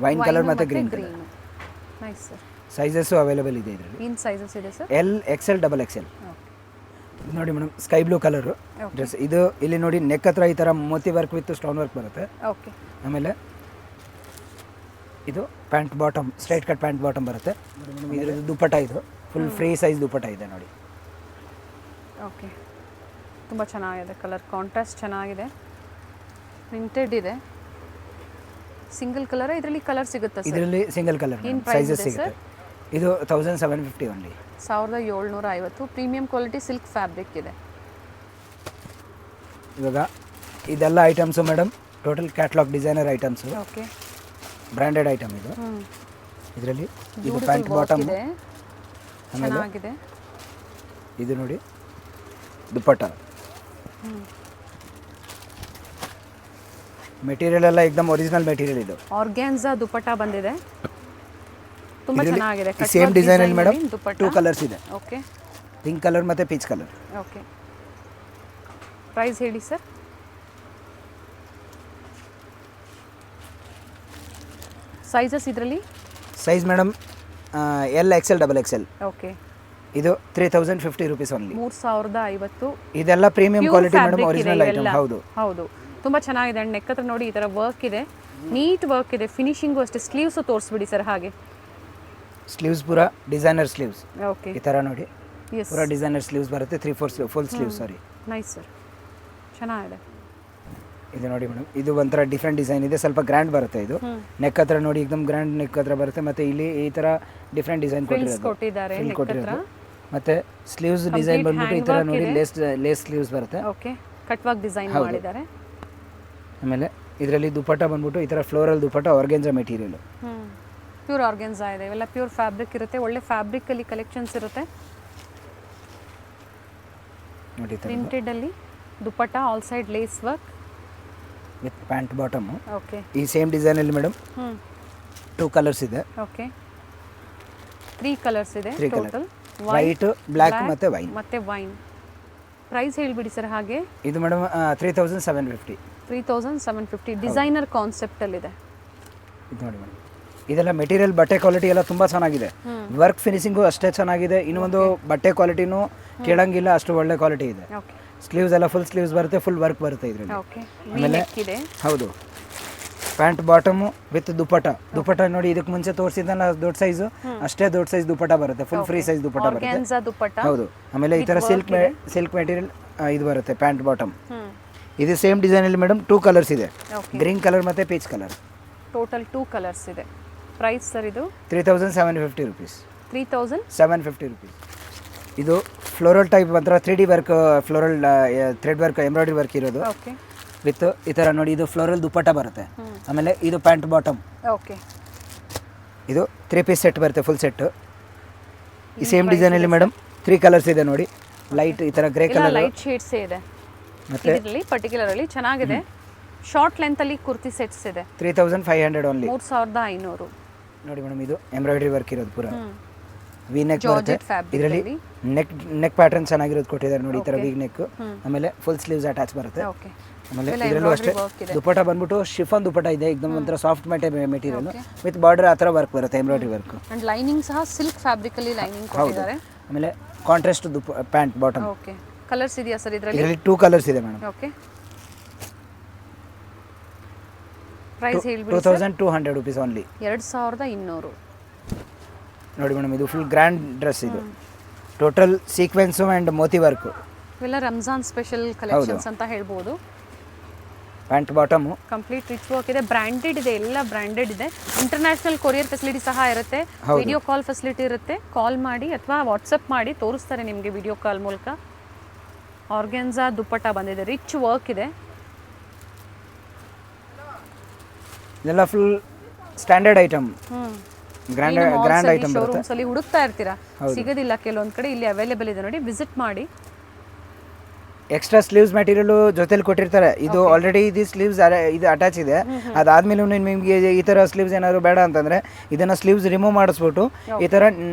ವೈನ್ ಕಲರ್ ಮತ್ತು green colour. Nice sir. Sizes available ಇದೆ ಇದರಲ್ಲಿ. ಏನು ಸೈಜಸ್ ಇದೆ ಸರ್? L, XL, XXL. ನೋಡಿ madam, sky blue colour dress ಇದು. ಇಲ್ಲಿ ನೋಡಿ ನೆಕ್ ಹತ್ರ ಈ ಥರ Moti work with stone work ಬರುತ್ತೆ. ಓಕೆ. ಆಮೇಲೆ ಇದು pant bottom, straight cut pant bottom ಬರುತ್ತೆ. ಇದರದ್ದು ದುಪ್ಪಟ್ಟ, ಇದು ಫುಲ್ ಫ್ರೀ ಸೈಜ್ ದುಪ್ಪಟ್ಟ ಇದೆ ನೋಡಿ. ಓಕೆ. ತುಂಬ ಚೆನ್ನಾಗಿದೆ, ಕಲರ್ ಕಾಂಟ್ರಾಸ್ಟ್ ಚೆನ್ನಾಗಿದೆ, ಪ್ರಿಂಟೆಡ್ ಇದೆ. ಸಿಂಗಲ್ ಕಲರ್, ಇದರಲ್ಲಿ ಕಲರ್ ಸಿಗುತ್ತೆ ಸರ್? ಇದರಲ್ಲಿ ಸಿಂಗಲ್ ಕಲರ್ ಸೈಜಸ್ ಸಿಗುತ್ತೆ. ಇದು 1750 only. 1750. Premium quality silk fabric ಇದೆ. ಇವಾಗ ಇದೆಲ್ಲ items madam total catalogue designer items. Okay. Branded item ಇದು. ಇದರಲ್ಲಿ ಇದು ಪ್ಯಾಂಟ್ ಬಾಟಮ್ ಇದೆ, ಚೆನ್ನಾಗಿದೆ. ಇದು ನೋಡಿ ದುಪ್ಪಟ್ಟ. ಮೆಟೀರಿಯಲ್ ಎಲ್ಲ ಏಕದಮ್ ಒರಿಜಿನಲ್ ಮೆಟೀರಿಯಲ್. ಇದು ಆರ್ಗ್ಯಾನ್ಸಾ ದುಪ್ಪಟ್ಟ ಬಂದಿದೆ, ತುಂಬಾ ಚೆನ್ನಾಗಿದೆ. ಸೇಮ್ ಡಿಸೈನ್ ಅಲ್ಲಿ ಮೇಡಮ್ 2 ಕಲರ್ಸ್ ಇದೆ. ಓಕೆ. ಪಿಂಕ್ ಕಲರ್ ಮತ್ತೆ ಪೀಚ್ ಕಲರ್. ಓಕೆ. ಪ್ರೈಸ್ ಹೇಳಿ ಸರ್? ಸೈಜಸ್ ಇದರಲ್ಲಿ? Size madam L, XL, XXL. Okay. ಇದು 3050 ರೂಪೀಸ್ ಓನ್ಲಿ. 3050. ಇದೆಲ್ಲ premium quality madam, original item. ಹೌದು ಹೌದು, ತುಂಬ ಚೆನ್ನಾಗಿದೆ. ನೆಕ್ ಹತ್ರ ನೋಡಿ ಈ ಥರ ವರ್ಕ್ ಇದೆ, ನೀಟ್ ವರ್ಕ್ ಇದೆ. ಫಿನಿಶಿಂಗು ಅಷ್ಟೇ. ಸ್ಲೀವ್ಸ್ ತೋರಿಸ್ಬಿಡಿ ಸರ್. ಹಾಗೆ ಸ್ಲೀವ್ಸ್ ಪೂರ ಡಿಸೈನರ್ ಸ್ಲೀವ್ಸ್. ಓಕೆ. ಈ ಥರ ನೋಡಿ ಪೂರ ಡಿಸೈನರ್ ಸ್ಲೀವ್ಸ್ ಬರುತ್ತೆ. 3/4 full sleeve. Sorry. Nice sir, ಚೆನ್ನಾಗಿದೆ. ಇದು ನೋಡಿ ಮೇಡಮ್, ಇದು ಒಂಥರ ಡಿಫ್ರೆಂಟ್ ಡಿಸೈನ್ ಇದೆ, ಸ್ವಲ್ಪ ಗ್ರ್ಯಾಂಡ್ ಬರುತ್ತೆ. ಇದು ನೆಕ್ ಹತ್ರ ನೋಡಿ ಏಕದಮ್ ಗ್ರ್ಯಾಂಡ್ ನೆಕ್ ಹತ್ರ ಬರುತ್ತೆ. ಮತ್ತೆ ಇಲ್ಲಿ ಈ ಥರ ಡಿಫ್ರೆಂಟ್ ಡಿಸೈನ್ ಕೊಟ್ಟಿದ್ದಾರೆ ನೆಕ್ ಹತ್ರ. ಮತ್ತೆ ಸ್ಲೀವ್ಸ್ ಡಿಸೈನ್ ಬಂದ್ಬಿಟ್ಟು ಈ ಥರ ನೋಡಿ ಲೇಸ್ ಸ್ಲೀವ್ಸ್ ಬರುತ್ತೆ. ಓಕೆ. ಕಟ್ ವರ್ಕ್ ಡಿಸೈನ್ ಮಾಡಿದ್ದಾರೆ. ಆಮೇಲೆ ಇದರಲ್ಲಿ ದುಪ್ಪಟ್ಟ ಬಂದ್ಬಿಟ್ಟು ಈ ಥರ ಫ್ಲೋರಲ್ ದುಪ್ಪಟ್ಟ, ಆರ್ಗೆನ್ಜಾ ಮೆಟೀರಿಯಲ್. ಪ್ಯೂರ್ ಆರ್ಗೆನ್ಜಾ ಇದೆ, ಇವೆಲ್ಲ ಪ್ಯೂರ್ ಫ್ಯಾಬ್ರಿಕ್ ಇರುತ್ತೆ. ಒಳ್ಳೆ ಫ್ಯಾಬ್ರಿಕಲ್ಲಿ ಕಲೆಕ್ಷನ್ಸ್ ಇರುತ್ತೆ ನೋಡಿ. ಪ್ರಿಂಟೆಡ್ ಅಲ್ಲಿ dupatta, all side lace work with pant bottom. Okay. ಈ ಸೇಮ್ ಡಿಸೈನ್ ಅಲ್ಲಿ ಮೇಡಮ್ 2 ಕಲರ್ಸ್ ಇದೆ. ಓಕೆ. 3 ಕಲರ್ಸ್ ಇದೆ ಟೋಟಲ್. ವೈಟ್, ಬ್ಲ್ಯಾಕ್ ಮತ್ತೆ ವೈನ್. ಪ್ರೈಸ್ ಹೇಳ್ಬಿಡಿ ಸರ್. ಹಾಗೆ ಇದು ಮೇಡಮ್ 3750. 3750. ಡಿಸೈನರ್ ಕಾನ್ಸೆಪ್ಟ್ ಅಲ್ಲಿ ಇದೆ. ಇದು ನೋಡಿ ಮೇಡಮ್, ಇದೆಲ್ಲ ಮೆಟೀರಿಯಲ್, ಬಟ್ಟೆ ಕ್ವಾಲಿಟಿ ಎಲ್ಲ ತುಂಬ ಚೆನ್ನಾಗಿದೆ. ವರ್ಕ್ ಫಿನಿಶಿಂಗು ಅಷ್ಟೇ ಚೆನ್ನಾಗಿದೆ. ಇನ್ನೊಂದು ಬಟ್ಟೆ ಕ್ವಾಲಿಟಿನೂ ಕೇಳಂಗಿಲ್ಲ, ಅಷ್ಟು ಒಳ್ಳೆ ಕ್ವಾಲಿಟಿ ಇದೆ. ಸ್ಲೀವ್ಸ್ ಎಲ್ಲ ಫುಲ್ ಸ್ಲೀವ್ಸ್ ಬರುತ್ತೆ, ಫುಲ್ ವರ್ಕ್ ಬರುತ್ತೆ ಇದರಲ್ಲಿ. ಆಮೇಲೆ ಹೌದು ಪ್ಯಾಂಟ್ ಬಾಟಮು ವಿತ್ ದುಪ್ಪಟ್ಟ ನೋಡಿ. ಇದಕ್ಕೆ ಮುಂಚೆ ತೋರಿಸಿದ್ದಲ್ಲ ದೊಡ್ಡ ಸೈಜು, ಅಷ್ಟೇ ದೊಡ್ಡ ಸೈಜ್ ದುಪ್ಪಟ್ಟ ಬರುತ್ತೆ. ಫುಲ್ ಫ್ರೀ ಸೈಜ್ ದುಪ್ಪಟ್ಟ ಬರುತ್ತೆ. ಹೌದು. ಆಮೇಲೆ ಈ ಥರ ಸಿಲ್ಕ್ ಮೆಟೀರಿಯಲ್ ಇದು ಬರುತ್ತೆ ಪ್ಯಾಂಟ್ ಬಾಟಮ್. ಇದು ಸೇಮ್ ಡಿಸೈನ್ ಅಲ್ಲಿ ಮೇಡಮ್ 2 ಕಲರ್ಸ್ ಇದೆ, ಗ್ರೀನ್ ಕಲರ್ ಮತ್ತೆ ಪೀಚ್ ಕಲರ್. ಟೋಟಲ್ 2 ಕಲರ್ಸ್ ಇದೆ. ಪ್ರೈಸ್ ಸರ್ ಇದು 3750 ರೂಪೀಸ್. 3750 ರೂಪೀಸ್. ಇದು ಫ್ಲೋರಲ್ ಟೈಪ್ ಒಂಥರ 3D work, floral thread work, embroidery work ಇರೋದು. ಓಕೆ. ವಿತ್ ಈ ಥರ ನೋಡಿ, ಇದು ಫ್ಲೋರಲ್ ದುಪ್ಪಟ್ಟ ಬರುತ್ತೆ. ಆಮೇಲೆ ಇದು ಪ್ಯಾಂಟ್ ಬಾಟಮ್. ಓಕೆ. ಇದು 3 ಪೀಸ್ ಸೆಟ್ ಬರುತ್ತೆ, ಫುಲ್ ಸೆಟ್. ಈ ಸೇಮ್ ಡಿಸೈನ್ ಅಲ್ಲಿ ಮೇಡಮ್ 3 ಕಲರ್ಸ್ ಇದೆ ನೋಡಿ. ಲೈಟ್ ಈ ಥರ ಗ್ರೇ ಕಲರ್, ಲೈಟ್ ಶೇಡ್ಸ್ ಇದೆ. ಮತ್ತೆ ಇದರಲ್ಲಿ ಪರ್ಟಿಕ್ಯುಲರ್ ಅಲ್ಲಿ ಚೆನ್ನಾಗಿದೆ. ಶಾರ್ಟ್ ಲೆಂತ್ ಅಲ್ಲಿ ಕುರ್ತಿ ಸೆಟ್ಸ್ ಇದೆ. 3500 ಓನ್ಲಿ. 3500. ನೋಡಿ ಮೇಡಮ್, ಇದು ಎಂಬ್ರಾಯ್ಡ್ರಿ ವರ್ಕ್ ಇರೋದು ಪೂರ ವಿ ನೆಕ್ ಬರುತ್ತೆ. ಜಾರ್ಜೆಟ್ ಫ್ಯಾಬ್ರಿಕ್ ಇದರಲ್ಲಿ ಅಲ್ಲಿ. ನೆಕ್ ಪ್ಯಾಟರ್ನ್ ಚೆನ್ನಾಗಿರೋದು ಕೊಟ್ಟಿದ್ದಾರೆ ನೋಡಿ, ಈ ತರ ವಿ ನೆಕ್. ಆಮೇಲೆ ಫುಲ್ ಸ್ಲೀವ್ಸ್ ಅಟ್ಯಾಚ್ ಬರುತ್ತೆ. ಓಕೆ. ಆಮೇಲೆ ಇದರಲ್ಲೂ ಅಷ್ಟೇ ದುಪಟ್ಟ ಬಂದ್ಬಿಟ್ಟು ಶಿಫಾನ್ ದುಪಟ್ಟ ಇದೆ, एकदम ಒಂಥರ ಸಾಫ್ಟ್ ಮೆಟೀರಿಯಲ್ ವಿತ್ ಬಾರ್ಡರ್ ಆ ಥರ ವರ್ಕ್ ಬರುತ್ತೆ, ಎಂಬ್ರಾಯ್ಡ್ರಿ ವರ್ಕ್. ಅಂಡ್ ಲೈನಿಂಗ್ ಸಹ ಸಿಲ್ಕ್ ಫ್ಯಾಬ್ರಿಕ್ ಅಲ್ಲಿ ಲೈನಿಂಗ್ ಕೊಟ್ಟಿದ್ದಾರೆ. ಆಮೇಲೆ contrast pant bottom. Okay. Colours ಇದೆಯಾ ಸರ್ ಇದರಲ್ಲಿ? ಇದರಲ್ಲಿ 2 ಕಲರ್ಸ್ ಇದೆ ಮೇಡಮ್. ಓಕೆ. ಪ್ರೈಸ್ ಹೇಳ್ಬಿಡಿ. 2200 rupees ಓನ್ಲಿ. 2200. ನೋಡಿ ಮೇಡಮ್, ಇದು ಫುಲ್ ಗ್ರ್ಯಾಂಡ್ ಡ್ರೆಸ್. ಇದು total sequence and Moti work. ಇವೆಲ್ಲ ರಂಜಾನ್ ಸ್ಪೆಷಲ್ ಕಲೆಕ್ಷನ್ಸ್ ಅಂತ ಹೇಳ್ಬೋದು. Pant bottom complete rich work ಇದೆ, ಬ್ರ್ಯಾಂಡೆಡ್ ಇದೆ, ಎಲ್ಲ ಬ್ರ್ಯಾಂಡೆಡ್ ಇದೆ. ಇಂಟರ್ನ್ಯಾಷನಲ್ ಕೊರಿಯರ್ ಫೆಸಿಲಿಟಿ ಸಹ ಇರುತ್ತೆ, ವಿಡಿಯೋ ಕಾಲ್ ಫೆಸಿಲಿಟಿ ಇರುತ್ತೆ. ಕಾಲ್ ಮಾಡಿ ಅಥವಾ ವಾಟ್ಸಪ್ ಮಾಡಿ ತೋರಿಸ್ತಾರೆ ನಿಮಗೆ ವಿಡಿಯೋ ಕಾಲ್ ಮೂಲಕ. ಆರ್ಗೆನ್ಸಾ ದುಪ್ಪಟ್ಟ ಬಂದಿದೆ, ರಿಚ್ ವರ್ಕ್ ಇದೆ. ಇದೆಲ್ಲ full standard item, grand item ಬರುತ್ತೆ. ಶೋರೂಮ್ಸ್ ಅಲ್ಲಿ ಹುಡುಕ್ತಾ ಇರ್ತೀರಾ, ಸಿಗೋದಿಲ್ಲ ಕೆಲವೊಂದು ಕಡೆ, ಇಲ್ಲಿ ಅವೈಲೇಬಲ್ ಇದೆ ನೋಡಿ, ವಿಸಿಟ್ ಮಾಡಿ. ಎಕ್ಸ್ಟ್ರಾ ಸ್ಲೀವ್ಸ್ ಮೆಟೀರಿಯಲ್ ಜೊತೆಲಿ ಕೊಟ್ಟಿರ್ತಾರೆ. ಇದು ಆಲ್ರೆಡಿ ಇದು ಸ್ಲೀವ್ಸ್ ಇದು ಅಟ್ಯಾಚ್ ಇದೆ. ಅದಾದ್ಮೇಲೆ ನಿಮಗೆ ಈ ಥರ ಸ್ಲೀವ್ಸ್ ಏನಾದ್ರು ಬೇಡ ಅಂತಂದರೆ ಇದನ್ನು ಸ್ಲೀವ್ಸ್ ರಿಮೂವ್ ಮಾಡಿಸ್ಬಿಟ್ಟು ಈ ಥರ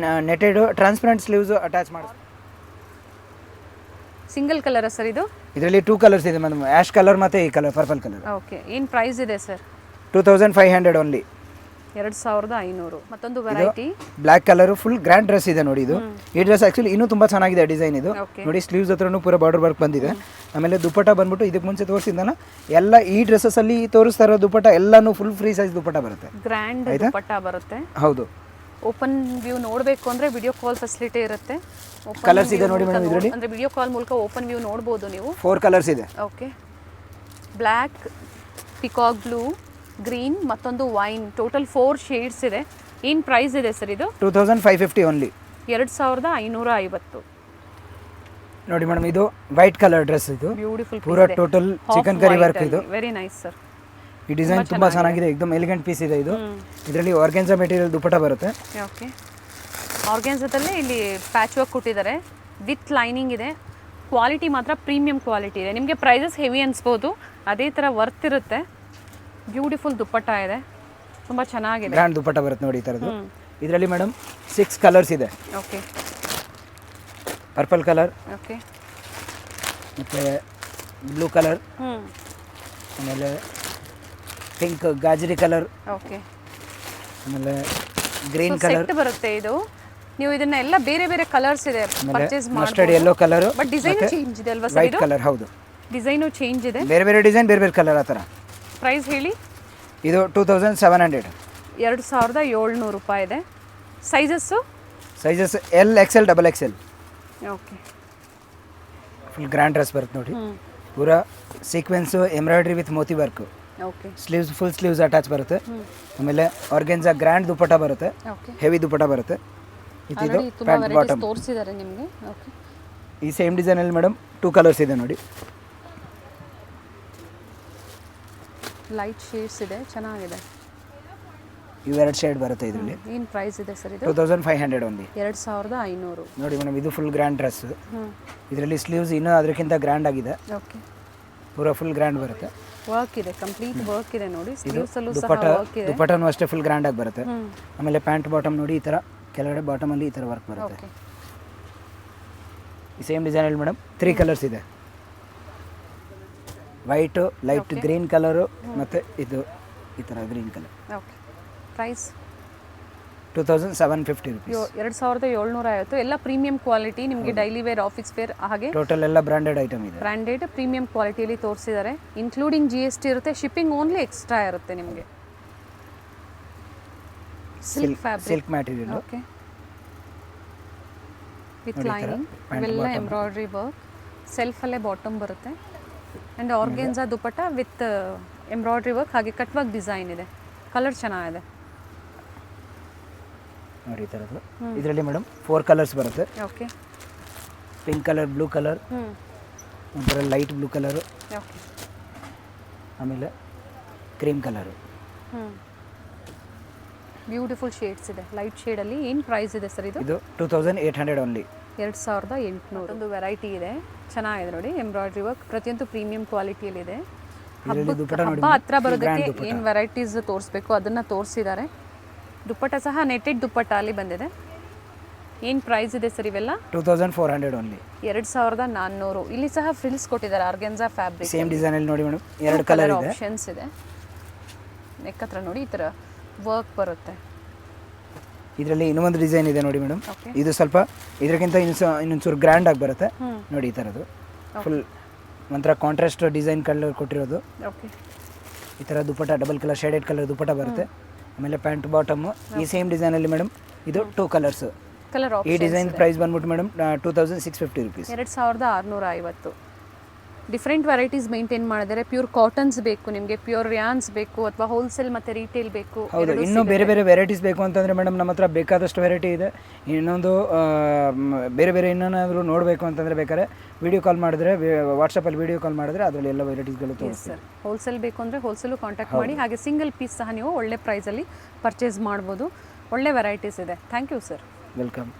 ನೆಟೆಡ್ ಟ್ರಾನ್ಸ್ಪರೆಂಟ್ ಸ್ಲೀವ್ಸ್ ಅಟ್ಯಾಚ್ ಮಾಡಿಸ್ಬಿಟ್ಟು. ಸಿಂಗಲ್ ಕಲರ್ ಸರ್ ಇದು? ಇದರಲ್ಲಿ 2 ಕಲರ್ಸ್ ಇದೆ ಮೇಡಮ್, ಆ್ಯಶ್ ಕಲರ್ ಮತ್ತು ಈ ಕಲರ್ ಪರ್ಪಲ್ ಕಲರ್. ಓಕೆ. ಏನು ಪ್ರೈಸ್ ಇದೆ ಸರ್? 2500 ಓನ್ಲಿ. 2500. ಮತ್ತೊಂದು variety black colour full grand dress ಇದೆ ನೋಡಿ. ಇದು ಈ ಡ್ರೆಸ್ ಆಕ್ಚುಲಿ ಇನ್ನೂ ತುಂಬಾ ಚೆನ್ನಾಗಿದೆ ಡಿಸೈನ್. ಇದು ನೋಡಿ, ಸ್ಲೀವ್ಸ್ ಹತ್ರನೂ ಪೂರ ಬಾರ್ಡರ್ ವರ್ಕ್ ಬಂದಿದೆ. ಆಮೇಲೆ ದುಪಟ್ಟ ಬಂದ್ಬಿಟ್ಟು ಇದಕ್ಕೆ ಮುಂಚೆ ತೋರಿಸಿದ್ದಲ್ಲ ಎಲ್ಲ ಈ ಡ್ರೆಸ್ಸಸ್ ಅಲ್ಲಿ ತೋರಿಸ್ತಾ ಇರೋ ದುಪಟ್ಟ ಎಲ್ಲಾನು ಫುಲ್ ಫ್ರೀ ಸೈಜ್ ದುಪಟ್ಟ ಬರುತ್ತೆ, ಗ್ರ್ಯಾಂಡ್ ದುಪಟ್ಟ ಬರುತ್ತೆ. ಹೌದು. ಓಪನ್ ವ್ಯೂ ನೋಡಬೇಕು ಅಂದ್ರೆ ವಿಡಿಯೋ ಕಾಲ್ ಫೆಸಿಲಿಟಿ ಇರುತ್ತೆ. ಕಲರ್ಸ್ ಇದೆ ನೋಡಿ ಮೇಡಮ್ ಇದರಲ್ಲಿ, ಅಂದ್ರೆ ವಿಡಿಯೋ ಕಾಲ್ ಮೂಲಕ ಓಪನ್ ವ್ಯೂ ನೋಡಬಹುದು ನೀವು. 4 ಕಲರ್ಸ್ ಇದೆ. Okay. Black, peacock blue, green, ಮತ್ತೊಂದು ವೈನ್, ಟೋಟಲ್ 4 ಶೇಡ್ಸ್ ಇದೆ. ಏನು ಪ್ರೈಸ್ ಇದೆ ಸರ್ ಇದು? 2550 ಓನ್ಲಿ. 2550. ನೋಡಿ ಮೇಡಮ್, ಇದು ವೈಟ್ ಕಲರ್ ಡ್ರೆಸ್. ಇದು ಬ್ಯೂಟಿಫುಲ್ ಪೂರ ಟೋಟಲ್ ಚಿಕನ್ ಕರಿ ವರ್ಕ್. ಇದು ವೆರಿ ನೈಸ್ ಸರ್. ಈ ಡಿಸೈನ್ ತುಂಬಾ ಚೆನ್ನಾಗಿದೆ, एकदम ಎಲಿಗೆಂಟ್ ಪೀಸ್ ಇದೆ. ಇದು ಇದರಲ್ಲಿ ಆರ್ಗೆನ್ಸಾ ಮೆಟೀರಿಯಲ್ ದುಪಟ್ಟ ಬರುತ್ತೆ. ಓಕೆ. ಆರ್ಗೆನ್ಸಾದಲ್ಲೇ ಇಲ್ಲಿ ಪ್ಯಾಚ್ ವರ್ಕ್ ಕೊಟ್ಟಿದ್ದಾರೆ, ವಿತ್ ಲೈನಿಂಗ್ ಇದೆ. ಕ್ವಾಲಿಟಿ ಮಾತ್ರ ಪ್ರೀಮಿಯಂ ಕ್ವಾಲಿಟಿ ಇದೆ. ನಿಮಗೆ ಪ್ರೈಸಸ್ ಹೆವಿ ಅನ್ಸ್ಬೋದು, ಅದೇ ಥರ ವರ್ತ್ ಇರುತ್ತೆ. ಬ್ಯೂಟಿಫುಲ್ ದುಪ್ಪಟ್ಟ ಇದೆ, ತುಂಬ ಚೆನ್ನಾಗಿದೆ. ಗ್ರ್ಯಾಂಡ್ ದುಪ್ಪಟ್ಟ ಬರುತ್ತೆ ನೋಡಿ ಈ ಥರದ್ದು. ಇದರಲ್ಲಿ ಮೇಡಮ್ 6 ಕಲರ್ಸ್ ಇದೆ. ಓಕೆ. ಪರ್ಪಲ್ ಕಲರ್, ಓಕೆ, ಮತ್ತು ಬ್ಲೂ ಕಲರ್, ಆಮೇಲೆ ಪಿಂಕ್ ಗಾಜರಿ ಕಲರ್, ಓಕೆ, ಆಮೇಲೆ ಗ್ರೀನ್ ಕಲರ್ ಸೆಟ್ ಬರುತ್ತೆ. ಇದು ನೀವು ಇದನ್ನ ಎಲ್ಲ ಬೇರೆ ಬೇರೆ ಕಲರ್ಸ್ ಇದೆ ಪರ್ಚೇಸ್ ಮಾಡಿ. Mustard yellow colour, but design change ಇದೆ ಅಲ್ವಾ ಸರ್? White colour. ಹೌದು, ಡಿಸೈನು ಚೇಂಜ್ ಇದೆ, ಬೇರೆ ಬೇರೆ ಡಿಸೈನ್, ಬೇರೆ ಬೇರೆ ಕಲರ್ ಆ ಥರ. ಪ್ರೈಸ್ ಹೇಳಿ. ಇದು 2700. 2700 ರೂಪಾಯಿ ಇದೆ. Sizes sizes L, XL, double XL. Okay. Full grand dress ಬರುತ್ತೆ ನೋಡಿ, ಪೂರಾ sequence embroidery with moti work. Okay. Sleeves full sleeves attach ಬರುತ್ತೆ. ಆಮೇಲೆ ಆರ್ಗೆನ್ಸಾ ಗ್ರ್ಯಾಂಡ್ ದುಪಟ್ಟ ಬರುತ್ತೆ, ಓಕೆ, ಹೆವಿ ದುಪಟ್ಟ ಬರುತ್ತೆ. ಇದು ಪ್ಯಾಂಟ್ ಬಾಟಮ್ ತೋರಿಸಿದ್ದಾರೆ ನಿಮಗೆ. ಓಕೆ. ಈ ಸೇಮ್ ಡಿಸೈನಲ್ಲಿ ಮೇಡಮ್ 2 ಕಲರ್ಸ್ ಇದೆ ನೋಡಿ. ಲೈಟ್ ಶೇಡ್ಸ್ ಇದೆ, ಚೆನ್ನಾಗಿದೆ. ಇವೆರಡು ಶೇಡ್ ಬರುತ್ತೆ ಇದರಲ್ಲಿ. ಏನು ಪ್ರೈಸ್ ಇದೆ ಸರ್ ಇದು? 2500 ಓನ್ಲಿ. 2500. ನೋಡಿ ಮೇಡಮ್, ಇದು ಫುಲ್ ಗ್ರ್ಯಾಂಡ್ ಡ್ರೆಸ್. ಇದರಲ್ಲಿ ಸ್ಲೀವ್ಸ್ ಇನ್ನೂ ಅದಕ್ಕಿಂತ ಗ್ರ್ಯಾಂಡ್ ಆಗಿದೆ. ಓಕೆ. ಪೂರಾ ಫುಲ್ ಗ್ರ್ಯಾಂಡ್ ಬರುತ್ತೆ. ವರ್ಕ್ ಇದೆ, ಕಂಪ್ಲೀಟ್ ವರ್ಕ್ ಇದೆ ನೋಡಿ. ಸ್ಲೀವ್ಸ್ ಅಲ್ಲೂ ಸಹ ದುಪಟ್ಟ, ವರ್ಕ್ ಇದೆ. ದುಪಟ್ಟನೂ ಅಷ್ಟೇ ಫುಲ್ ಗ್ರ್ಯಾಂಡ್ ಆಗಿ ಬರುತ್ತೆ. ಆಮೇಲೆ ಪ್ಯಾಂಟ್ ಬಾಟಮ್ ನೋಡಿ ಈ ಥರ ಕೆಳಗಡೆ ಬಾಟಮ್ ಅಲ್ಲಿ ಈ ಥರ ವರ್ಕ್ ಬರುತ್ತೆ. ಓಕೆ. ಈ ಸೇಮ್ ಡಿಸೈನಲ್ಲಿ ಮೇಡಮ್ 3 ಕಲರ್ಸ್ ಇದೆ. ವೈಟು, ಲೈಟ್ ಗ್ರೀನ್ ಕಲರು, ಮತ್ತು ಇದು ಈ ಥರ green colour. Okay. Price 2750 rupees. 2750. ಎಲ್ಲ ಪ್ರೀಮಿಯಂ ಕ್ವಾಲಿಟಿ, ನಿಮಗೆ ಡೈಲಿ ವೇರ್, ಆಫೀಸ್ ವೇರ್, ಹಾಗೆ ಟೋಟಲ್ ಎಲ್ಲ ಬ್ರಾಂಡೆಡ್ ಐಟಮ್ ಇದೆ. ಬ್ರಾಂಡೆಡ್ ಪ್ರೀಮಿಯಂ ಕ್ವಾಲಿಟಿಯಲ್ಲಿ ತೋರಿಸಿದ್ದಾರೆ. ಇನ್ಕ್ಲೂಡಿಂಗ್ GST ಇರುತ್ತೆ, ಶಿಪ್ಪಿಂಗ್ ಓನ್ಲಿ ಎಕ್ಸ್ಟ್ರಾ ಇರುತ್ತೆ ನಿಮಗೆ. Silk fabric, silk material. Okay, with lining, ಇವೆಲ್ಲ ಎಂಬ್ರಾಯ್ಡ್ರಿ ವರ್ಕ್. ಸೆಲ್ಫಲ್ಲೇ ಬಾಟಮ್ ಬರುತ್ತೆ. And organza dupatta with embroidery work, ಹಾಗೆ ಕಟ್ ವರ್ಕ್ ಡಿಸೈನ್ ಇದೆ. ಕಲರ್ ಚೆನ್ನಾಗಿದೆ ನೋಡಿ ಈ ಥರದ್ದು. ಇದರಲ್ಲಿ ಮೇಡಮ್ 4 ಕಲರ್ಸ್ ಬರುತ್ತೆ. Okay. Pink colour, blue colour, ಒಂಥರ ಲೈಟ್ ಬ್ಲೂ ಕಲರು, ಓಕೆ, ಆಮೇಲೆ ಕ್ರೀಮ್ ಕಲರು. ಬ್ಯೂಟಿಫುಲ್ ಶೇಡ್ಸ್ ಇದೆ, ಲೈಟ್ ಶೇಡಲ್ಲಿ. ಏನು ಪ್ರೈಸ್ ಇದೆ ಸರ್ ಇದು? ಇದು 2800 ಓನ್ಲಿ. 2800 ಒಂದು ವೆರೈಟಿ ಇದೆ, ಚೆನ್ನಾಗಿದೆ ನೋಡಿ. ಎಂಬ್ರಾಯ್ಡ್ರಿ ವರ್ಕ್ ಪ್ರತಿಯೊಂದು ಪ್ರೀಮಿಯಂ ಕ್ವಾಲಿಟಿಯಲ್ಲಿದೆ. ಹಬ್ಬ ಹತ್ರ ಬರೋದಕ್ಕೆ ಏನು ವೆರೈಟೀಸ್ ತೋರಿಸ್ಬೇಕು ಅದನ್ನು ತೋರಿಸಿದ್ದಾರೆ. ದುಪ್ಪಟ್ಟ ಸಹ ನೆಟ್ಟೆಡ್ ದುಪ್ಪಟ್ಟ ಅಲ್ಲಿ ಬಂದಿದೆ. ಏನು ಪ್ರೈಸ್ ಇದೆ ಸರ್ ಇವೆಲ್ಲ? 2400 ಓನ್ಲಿ. 2400. ಇಲ್ಲಿ ಸಹ ಫ್ರಿಲ್ಸ್ ಕೊಟ್ಟಿದ್ದಾರೆ, ಆರ್ಗೆನ್ಸಾ ಫ್ಯಾಬ್ರಿಕ್. ಸೇಮ್ ಡಿಸೈನ್ ಅಲ್ಲಿ ನೋಡಿ ಮೇಡಮ್, 2 ಕಲರ್ ಇದೆ. ಆಪ್ಷನ್ಸ್ ಇದೆ. ನೆಕ್ ಹತ್ರ ನೋಡಿ ಈ ಥರ ವರ್ಕ್ ಬರುತ್ತೆ. ಇದರಲ್ಲಿ ಇನ್ನೊಂದು ಡಿಸೈನ್ ಇದೆ ನೋಡಿ ಮೇಡಮ್. ಇದು ಸ್ವಲ್ಪ ಇದಕ್ಕಿಂತ ಇನ್ನೊಂಚೂರು ಗ್ರ್ಯಾಂಡ್ ಆಗಿ ಬರುತ್ತೆ ನೋಡಿ. ಈ ಥರದ್ದು ಫುಲ್ ಒಂಥರ ಕಾಂಟ್ರಾಸ್ಟ್ ಡಿಸೈನ್ ಕಲರ್ ಕೊಟ್ಟಿರೋದು. ಓಕೆ, ಈ ಥರ ದುಪ್ಪಟ್ಟ ಡಬಲ್ ಕಲರ್ ಶೇಡೆಡ್ ಕಲರ್ ದುಪ್ಪಟ್ಟ ಬರುತ್ತೆ. ಆಮೇಲೆ ಪ್ಯಾಂಟ್ ಬಾಟಮ್ ಈ ಸೇಮ್ ಡಿಸೈನಲ್ಲಿ ಮೇಡಮ್. ಇದು 2 ಕಲರ್ಸ್. ಕಲರ್ ಈ ಡಿಸೈನ್ ಪ್ರೈಸ್ ಬಂದ್ಬಿಟ್ಟು madam 2650 rupees. 2650. Different varieties maintain ಮಾಡಿದರೆ. ಪ್ಯೂರ್ ಕಾಟನ್ಸ್ ಬೇಕು ನಿಮಗೆ, ಪ್ಯೂರ್ ರ್ಯಾನ್ಸ್ ಬೇಕು, ಅಥವಾ ಹೋಲ್ಸೇಲ್ ಮತ್ತು ರೀಟೇಲ್ ಬೇಕು. ಹೌದು, ಇನ್ನೂ ಬೇರೆ ಬೇರೆ ವೆರೈಟೀಸ್ ಬೇಕು ಅಂತಂದರೆ ಮೇಡಮ್ ನಮ್ಮ ಹತ್ರ ಬೇಕಾದಷ್ಟು ವೆರೈಟಿ ಇದೆ. ಇನ್ನೊಂದು ಬೇರೆ ಬೇರೆ ಇನ್ನೇನಾದರೂ ನೋಡಬೇಕು ಅಂತಂದರೆ ಬೇಕಾದ್ರೆ ವಿಡಿಯೋ ಕಾಲ್ ಮಾಡಿದ್ರೆ, ವಾಟ್ಸಪ್ಪಲ್ಲಿ ವಿಡಿಯೋ ಕಾಲ್ ಮಾಡಿದ್ರೆ ಅದರಲ್ಲಿ ಎಲ್ಲ ವೆರೈಟೀಸ್ಗಳು ತೋರಿಸ್ತಾರೆ. ಹೋಲ್ಸೇಲ್ ಬೇಕು ಅಂದರೆ ಹೋಲ್ಸೇಲು ಕಾಂಟ್ಯಾಕ್ಟ್ ಮಾಡಿ. ಹಾಗೆ ಸಿಂಗಲ್ ಪೀಸ್ ಸಹ ನೀವು ಒಳ್ಳೆ ಪ್ರೈಸಲ್ಲಿ ಪರ್ಚೇಸ್ ಮಾಡ್ಬೋದು. ಒಳ್ಳೆ ವೆರೈಟೀಸ್ ಇದೆ. Thank you sir. ವೆಲ್ಕಮ್.